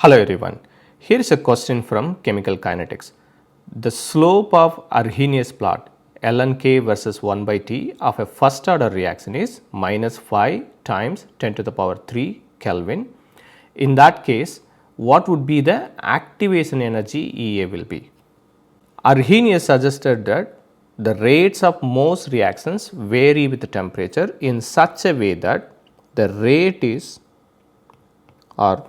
Hello everyone, here is a question from chemical kinetics. The slope of Arrhenius plot ln k versus 1 by t of a first order reaction is minus 5 times 10 to the power 3 Kelvin. In that case, what would be the activation energy EA will be? Arrhenius suggested that the rates of most reactions vary with the temperature in such a way that the rate is or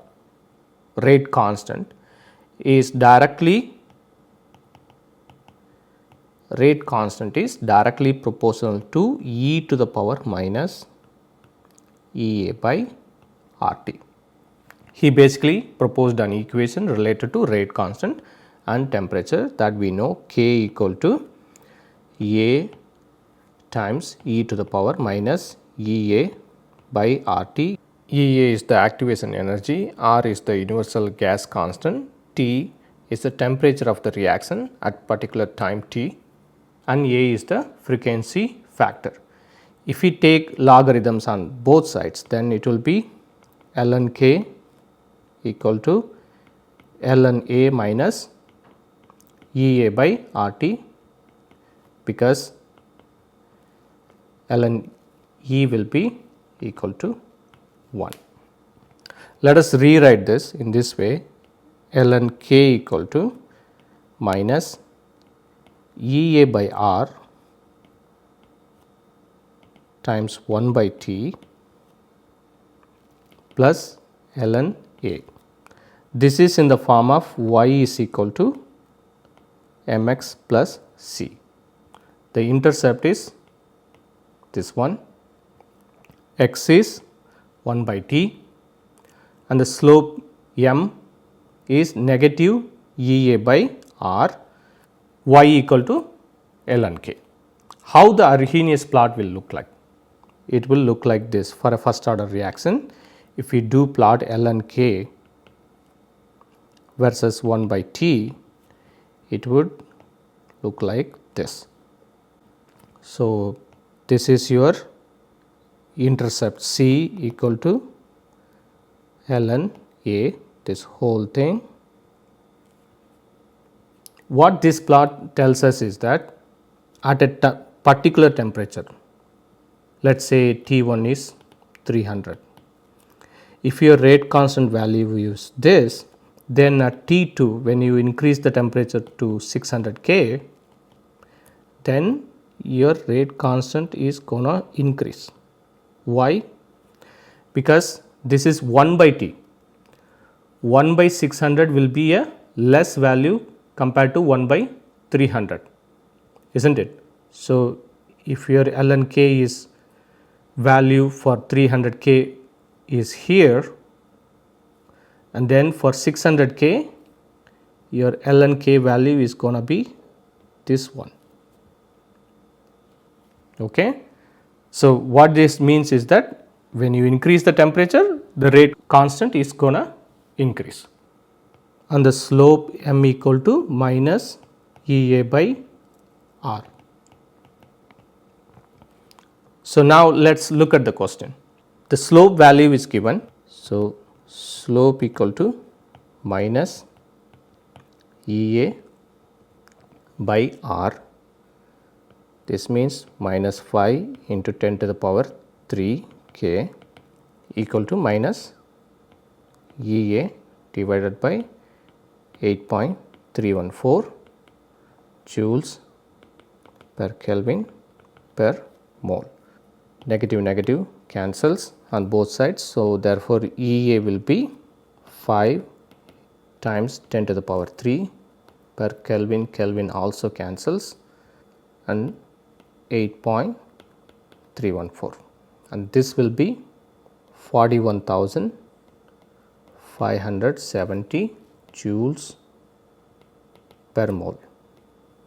rate constant is directly proportional to e to the power minus EA by RT. He basically proposed an equation related to rate constant and temperature that we know K equal to A times e to the power minus EA by RT. EA is the activation energy, R is the universal gas constant, T is the temperature of the reaction at particular time t, and A is the frequency factor. If we take logarithms on both sides, then it will be ln k equal to ln A minus EA by RT, because ln E will be equal to 1. Let us rewrite this in this way: ln k equal to minus EA by R times 1 by T plus ln A. This is in the form of y is equal to mx plus c. The intercept is this one, x is 1 by t, and the slope m is negative EA by R, y equal to ln k. How the Arrhenius plot will look like? It will look like this for a first order reaction. If we do plot ln k versus 1 by t, it would look like this. So, this is your intercept c equal to ln A, this whole thing. What this plot tells us is that at a particular temperature, let us say T1 is 300. If your rate constant value is this, then at T2, when you increase the temperature to 600 K, then your rate constant is gonna increase. Why? Because this is 1 by T. 1 by 600 will be a less value compared to 1 by 300, isn't it? So, if your ln k is value for 300 K is here, and then for 600 K your ln k value is going to be this one. Okay. So, what this means is that when you increase the temperature, the rate constant is going to increase, and the slope m equal to minus EA by R. So, now let us look at the question. The slope value is given. So, slope equal to minus EA by R. This means minus 5 into 10 to the power 3 K equal to minus EA divided by 8.314 joules per Kelvin per mole. Negative negative cancels on both sides. So, therefore, EA will be 5 times 10 to the power 3 per Kelvin, Kelvin also cancels, and 8.314, and this will be 41,570 joules per mole.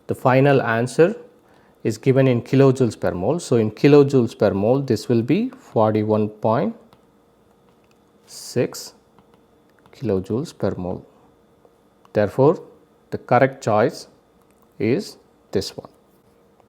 The final answer is given in kilojoules per mole. So, in kilojoules per mole, this will be 41.6 kilojoules per mole. Therefore, the correct choice is this one.